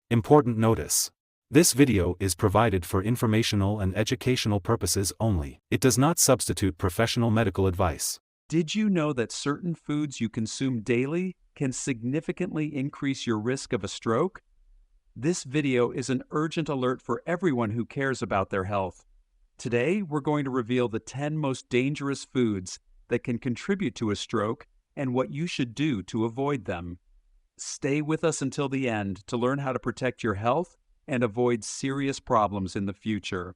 Important notice. This video is provided for informational and educational purposes only. It does not substitute professional medical advice. Did you know that certain foods you consume daily can significantly increase your risk of a stroke? This video is an urgent alert for everyone who cares about their health. Today, we're going to reveal the 10 most dangerous foods that can contribute to a stroke and what you should do to avoid them. Stay with us until the end to learn how to protect your health and avoid serious problems in the future.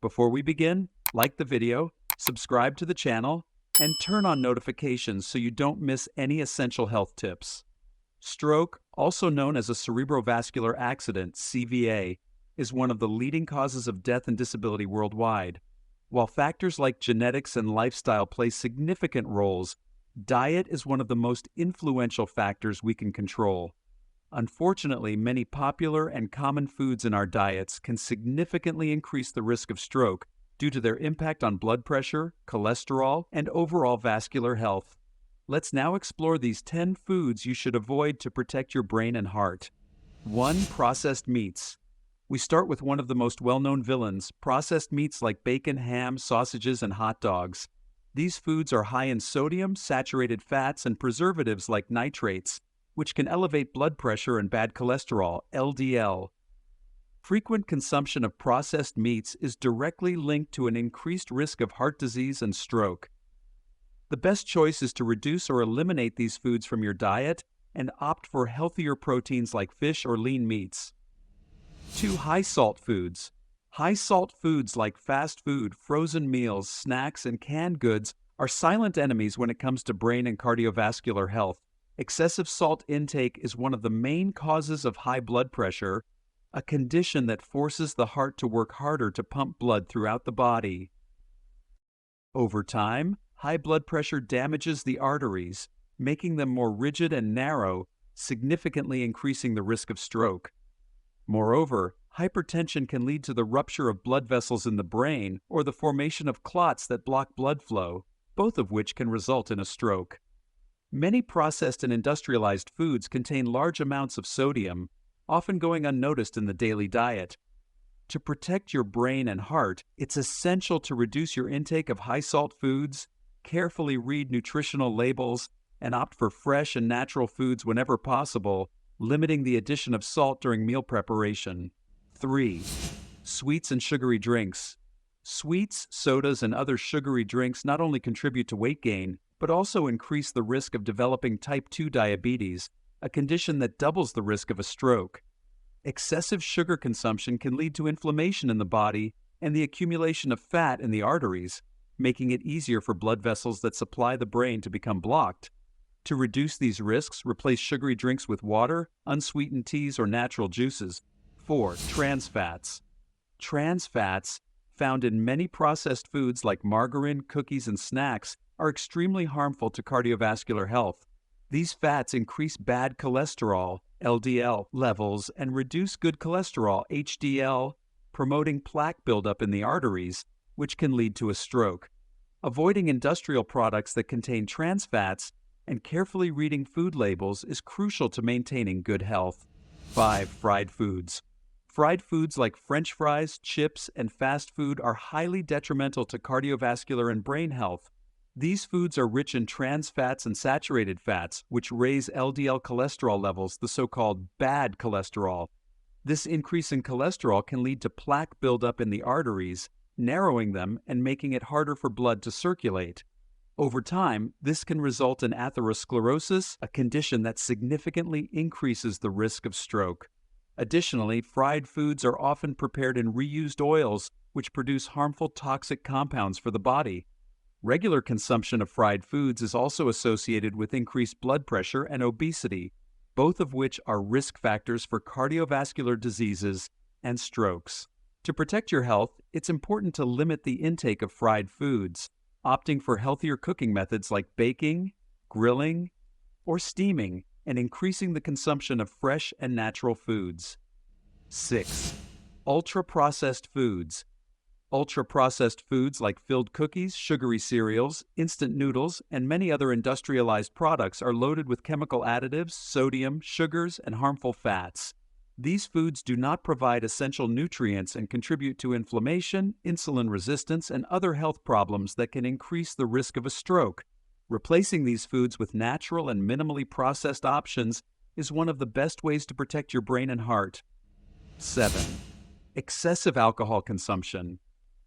Before we begin, like the video, subscribe to the channel, and turn on notifications so you don't miss any essential health tips. Stroke, also known as a cerebrovascular accident, CVA, is one of the leading causes of death and disability worldwide. While factors like genetics and lifestyle play significant roles, diet is one of the most influential factors we can control. Unfortunately, many popular and common foods in our diets can significantly increase the risk of stroke due to their impact on blood pressure, cholesterol, and overall vascular health. Let's now explore these 10 foods you should avoid to protect your brain and heart. 1. Processed meats. We start with one of the most well-known villains, processed meats like bacon, ham, sausages, and hot dogs. These foods are high in sodium, saturated fats, and preservatives like nitrates, which can elevate blood pressure and bad cholesterol, LDL. Frequent consumption of processed meats is directly linked to an increased risk of heart disease and stroke. The best choice is to reduce or eliminate these foods from your diet and opt for healthier proteins like fish or lean meats. 2. High-salt foods. High-salt foods like fast food, frozen meals, snacks, and canned goods are silent enemies when it comes to brain and cardiovascular health. Excessive salt intake is one of the main causes of high blood pressure, a condition that forces the heart to work harder to pump blood throughout the body. Over time, high blood pressure damages the arteries, making them more rigid and narrow, significantly increasing the risk of stroke. Moreover, hypertension can lead to the rupture of blood vessels in the brain or the formation of clots that block blood flow, both of which can result in a stroke. Many processed and industrialized foods contain large amounts of sodium, often going unnoticed in the daily diet. To protect your brain and heart, it's essential to reduce your intake of high-salt foods, carefully read nutritional labels, and opt for fresh and natural foods whenever possible, limiting the addition of salt during meal preparation. 3. Sweets and sugary drinks. Sweets, sodas, and other sugary drinks not only contribute to weight gain, but also increase the risk of developing type 2 diabetes, a condition that doubles the risk of a stroke. Excessive sugar consumption can lead to inflammation in the body and the accumulation of fat in the arteries, making it easier for blood vessels that supply the brain to become blocked. To reduce these risks, replace sugary drinks with water, unsweetened teas, or natural juices. 4. Trans fats. Trans fats, found in many processed foods like margarine, cookies, and snacks, are extremely harmful to cardiovascular health. These fats increase bad cholesterol, LDL, levels and reduce good cholesterol, HDL, promoting plaque buildup in the arteries, which can lead to a stroke. Avoiding industrial products that contain trans fats and carefully reading food labels is crucial to maintaining good health. 5. Fried foods. Fried foods like French fries, chips, and fast food are highly detrimental to cardiovascular and brain health. These foods are rich in trans fats and saturated fats, which raise LDL cholesterol levels, the so-called bad cholesterol. This increase in cholesterol can lead to plaque buildup in the arteries, narrowing them and making it harder for blood to circulate. Over time, this can result in atherosclerosis, a condition that significantly increases the risk of stroke. Additionally, fried foods are often prepared in reused oils, which produce harmful toxic compounds for the body. Regular consumption of fried foods is also associated with increased blood pressure and obesity, both of which are risk factors for cardiovascular diseases and strokes. To protect your health, it's important to limit the intake of fried foods, opting for healthier cooking methods like baking, grilling, or steaming, and increasing the consumption of fresh and natural foods. 6. Ultra-processed foods. Ultra-processed foods like filled cookies, sugary cereals, instant noodles, and many other industrialized products are loaded with chemical additives, sodium, sugars, and harmful fats. These foods do not provide essential nutrients and contribute to inflammation, insulin resistance, and other health problems that can increase the risk of a stroke. Replacing these foods with natural and minimally processed options is one of the best ways to protect your brain and heart. 7. Excessive alcohol consumption.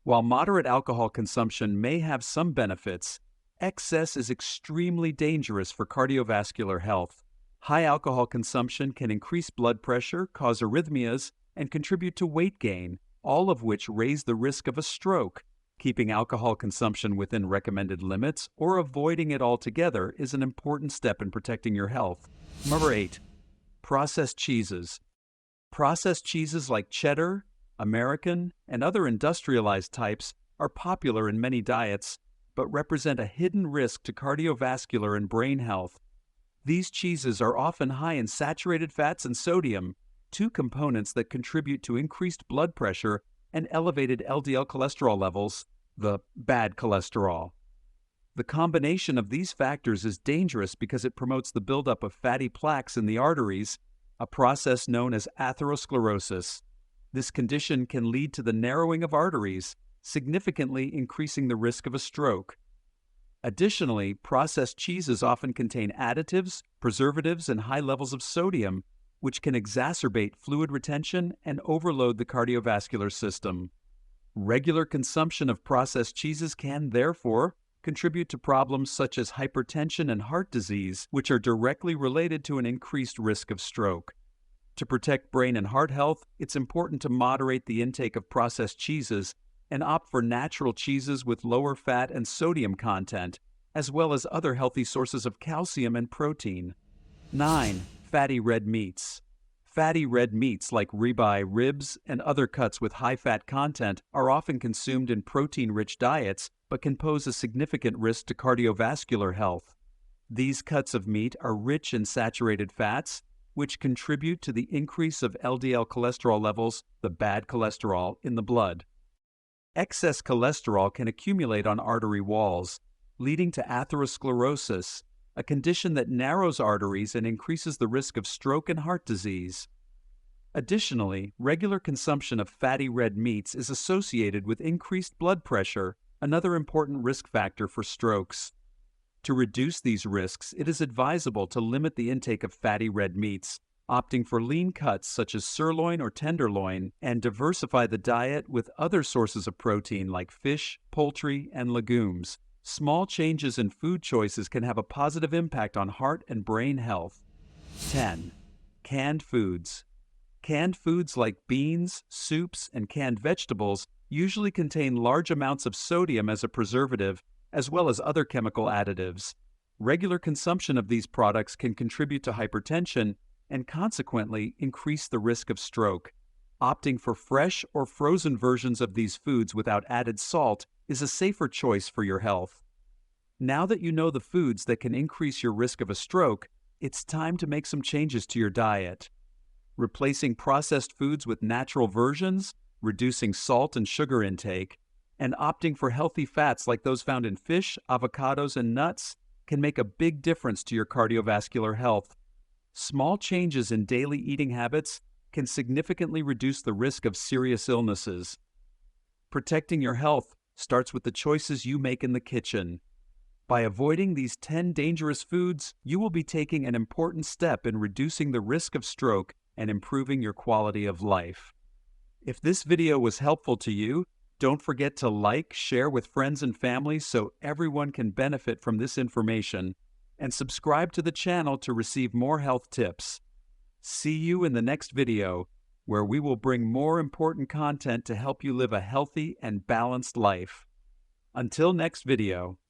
While moderate alcohol consumption may have some benefits, excess is extremely dangerous for cardiovascular health. High alcohol consumption can increase blood pressure, cause arrhythmias, and contribute to weight gain, all of which raise the risk of a stroke. Keeping alcohol consumption within recommended limits or avoiding it altogether is an important step in protecting your health. Number 8. Processed cheeses. Processed cheeses like cheddar, American, and other industrialized types are popular in many diets, but represent a hidden risk to cardiovascular and brain health. These cheeses are often high in saturated fats and sodium, two components that contribute to increased blood pressure and elevated LDL cholesterol levels, the bad cholesterol. The combination of these factors is dangerous because it promotes the buildup of fatty plaques in the arteries, a process known as atherosclerosis. This condition can lead to the narrowing of arteries, significantly increasing the risk of a stroke. Additionally, processed cheeses often contain additives, preservatives, and high levels of sodium, which can exacerbate fluid retention and overload the cardiovascular system. Regular consumption of processed cheeses can, therefore, contribute to problems such as hypertension and heart disease, which are directly related to an increased risk of stroke. To protect brain and heart health, it's important to moderate the intake of processed cheeses and opt for natural cheeses with lower fat and sodium content, as well as other healthy sources of calcium and protein. 9. Fatty red meats. Fatty red meats like ribeye, ribs, and other cuts with high fat content are often consumed in protein-rich diets, but can pose a significant risk to cardiovascular health. These cuts of meat are rich in saturated fats, which contribute to the increase of LDL cholesterol levels, the bad cholesterol, in the blood. Excess cholesterol can accumulate on artery walls, leading to atherosclerosis, a condition that narrows arteries and increases the risk of stroke and heart disease. Additionally, regular consumption of fatty red meats is associated with increased blood pressure, another important risk factor for strokes. To reduce these risks, it is advisable to limit the intake of fatty red meats, opting for lean cuts such as sirloin or tenderloin, and diversify the diet with other sources of protein like fish, poultry, and legumes. Small changes in food choices can have a positive impact on heart and brain health. 10. Canned foods. Canned foods like beans, soups, and canned vegetables usually contain large amounts of sodium as a preservative, as well as other chemical additives. Regular consumption of these products can contribute to hypertension and consequently increase the risk of stroke. Opting for fresh or frozen versions of these foods without added salt is a safer choice for your health. Now that you know the foods that can increase your risk of a stroke, it's time to make some changes to your diet. Replacing processed foods with natural versions, reducing salt and sugar intake, and opting for healthy fats like those found in fish, avocados, and nuts can make a big difference to your cardiovascular health. Small changes in daily eating habits can significantly reduce the risk of serious illnesses. Protecting your health starts with the choices you make in the kitchen. By avoiding these 10 dangerous foods, you will be taking an important step in reducing the risk of stroke and improving your quality of life. If this video was helpful to you, don't forget to like, share with friends and family so everyone can benefit from this information, and subscribe to the channel to receive more health tips. See you in the next video, where we will bring more important content to help you live a healthy and balanced life. Until next video.